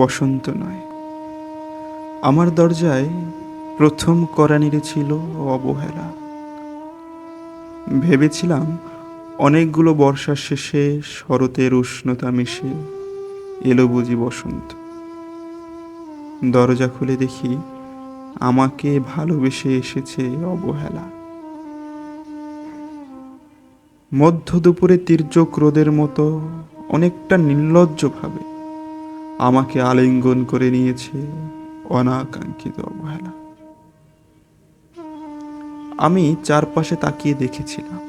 বসন্ত নয়, আমার দরজায় প্রথম কড়া নেড়েছিল অবহেলা। ভেবেছিলাম অনেকগুলো বর্ষার শেষে শরতের উষ্ণতা মিশে এলো বুঝি বসন্ত। দরজা খুলে দেখি আমাকে ভালোবেসে এসেছে অবহেলা। মধ্য দুপুরে তীর্যক রোদের মতো অনেকটা নির্লজ্জভাবে আমাকে আলিঙ্গন করে নিয়েছে অনাকাঙ্ক্ষিত অবহেলা। আমি চারপাশে তাকিয়ে দেখেছিলাম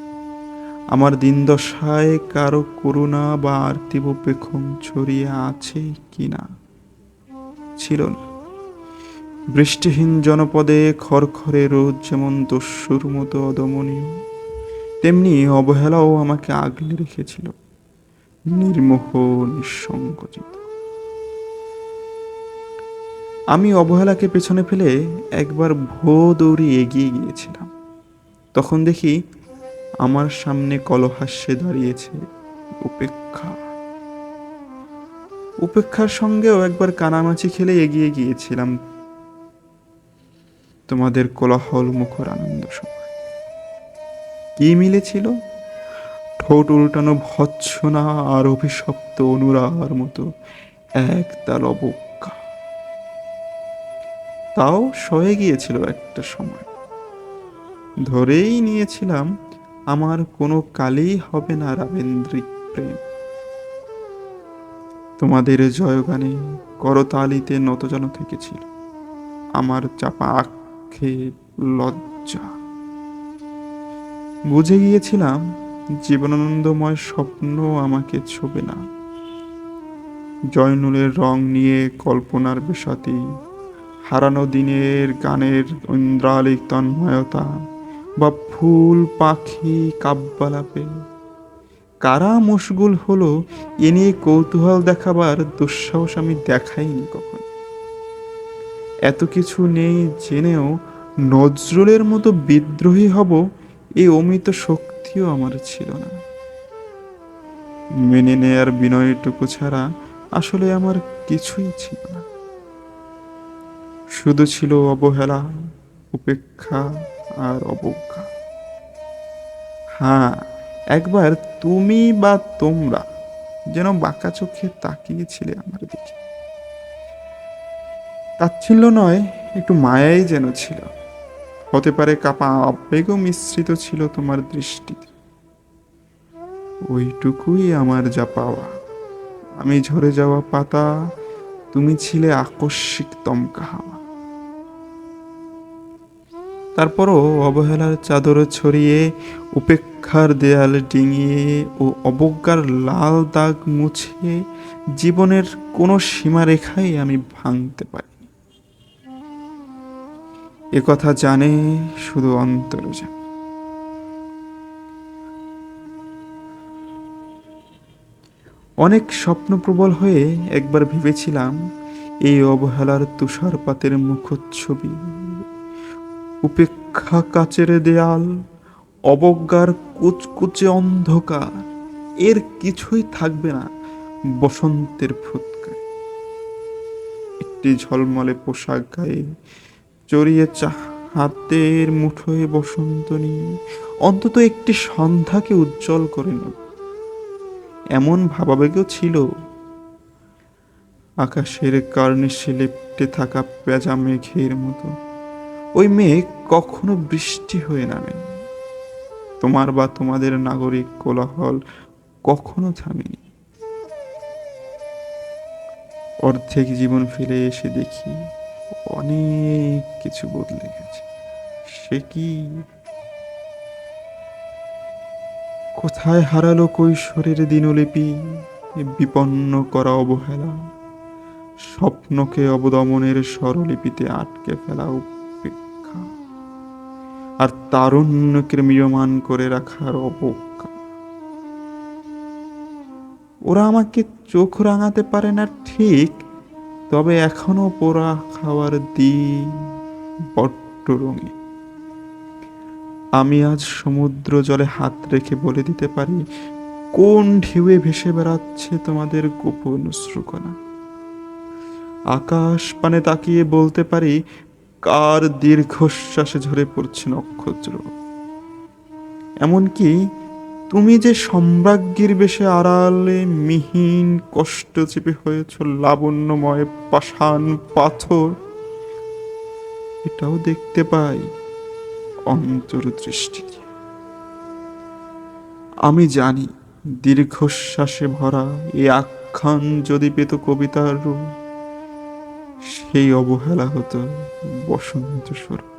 আমার দিনদশায় কারো করুণা বা আর্তিব পেখম ছড়িয়ে আছে কিনা। ছিল না। বৃষ্টিহীন জনপদে খড়খড়ে রোদ যেমন দস্যুর মতো অদমনীয়, তেমনি অবহেলাও আমাকে আগলে রেখেছিল নির্মোহ, নিঃসংকোচিত। আমি অবহেলাকে পেছনে ফেলে একবার ভো দৌড়ে এগিয়ে গিয়েছিলাম। তখন দেখি আমার সামনে কলহাস্যে দাঁড়িয়েছে উপেক্ষা। উপেক্ষার সঙ্গেও একবার কানামাছি খেলে এগিয়ে গিয়েছিলাম তোমাদের কোলাহল মুখর আনন্দ সময়। কি মিলেছিল? ঠোঁট উল্টানো ভৎসনা আর অভিশপ্ত অনুরাগার মতো একতাল অবজ্ঞা। তাও সয়ে গিয়েছিল একটা সময়। ধরেই নিয়েছিলাম আমার কোনো কালেই হবে না রাবেন্দ্রিক প্রেম। তোমাদের জয়গানে করতালিতে নতজানু থেকেছিল আমার চাপা আক্ষেপ, লজ্জা। বুঝে গিয়েছিলাম জীবনানন্দময় স্বপ্ন আমাকে ছোবে না। জয়নুলের রং নিয়ে কল্পনার বিষাতি, হারানো দিনের গানের ঐন্দ্রালিক তন্ময়তা, বা ফুল পাখি কাব্যালাপে কারা মশগুল হলো এ নিয়ে কৌতূহল দেখাবার দুঃসাহস আমি দেখাইনি কখন। এত কিছু নেই জেনেও নজরুলের মতো বিদ্রোহী হব এই অমিত শক্তিও আমার ছিল না। মেনে নেয়ার বিনয়টুকু ছাড়া আসলে আমার কিছুই ছিল না। শুধু ছিল অবহেলা, উপেক্ষা আর অবজ্ঞা। হ্যাঁ, একবার তুমি বা তোমরা যেন বাঁকা চোখে তাকিয়েছিলে আমার দিকে। তাচ্ছিল্য নয়, একটু মায়াই যেন ছিল। হতে পারে কাপা আবেগও মিশ্রিত ছিল তোমার দৃষ্টিতে। ওইটুকুই আমার যা পাওয়া। আমি ঝরে যাওয়া পাতা, তুমি ছিলে আকস্মিক দমকা হাওয়া। তারপরও অবহেলার চাদর ছড়িয়ে, উপেক্ষার দেয়াল ডিঙিয়ে ও অবজ্ঞার লাল দাগ মুছে জীবনের কোনো সীমারেখাই আমি ভাঙতে পারিনি। একথা জানে শুধু অন্তর জানে। অনেক স্বপ্নপ্রবল হয়ে একবার ভেবেছিলাম এই অবহেলার তুষারপাতের মুখচ্ছবি, উপেক্ষা কাচের দেয়াল, অবজ্ঞার কুচকুচে অন্ধকার, এর কিছুই থাকবে না বসন্তের ফুৎকার। একটি ঝলমলে পোশাক গায়ে জড়িয়ে হাতের মুঠোয় বসন্ত নিয়ে অন্তত একটি সন্ধ্যাকে উজ্জ্বল করে নেব, এমন ভাবাবেগও ছিল। আকাশের কার্নিশে লেপ্টে থাকা পেঁজা মেঘের মতো ওই মেঘ কখনো বৃষ্টি হয়ে নামে। তোমার বা তোমাদের নাগরিক কোলাহল কখনো থামেনি। অর্ধেক জীবন ফিরে এসে দেখি অনেক কিছু বদলে গেছে। সে কি? কোথায় হারালো কৈশোরের দিনলিপি, বিপন্ন করা অবহেলা, স্বপ্নকে অবদমনের স্বরলিপিতে আটকে ফেলা উপেক্ষা, আর তারুণ্যকে ম্রিয়মান করে রাখার অবজ্ঞা। ওরা আমাকে চোখ রাঙাতে পারে না ঠিক, তবে এখনো পোড়া খাওয়ার দিন বড্ড রঙিন। আমি আজ সমুদ্র জলে হাত রেখে বলে দিতে পারি কোন ঢেউয়ে ভেসে বেড়াচ্ছে তোমাদের গোপন শ্রুকণা। আকাশ পানে তাকিয়ে বলতে পারি কার দীর্ঘশ্বাসে ঝরে পড়ছে নক্ষত্র। এমনকি তুমি যে সম্রাজ্ঞীর বেশে আড়ালে মিহিন কষ্ট চেপে হয়েছ লাবণ্যময় পাষাণ পাথর, এটাও দেখতে পাই অন্তর্দৃষ্টি দিয়ে। আমি জানি দীর্ঘশ্বাসে ভরা এই আখ্যান যদি পেত কবিতার রূপ, সেই অবহেলা হতো বসন্ত স্বরূপ।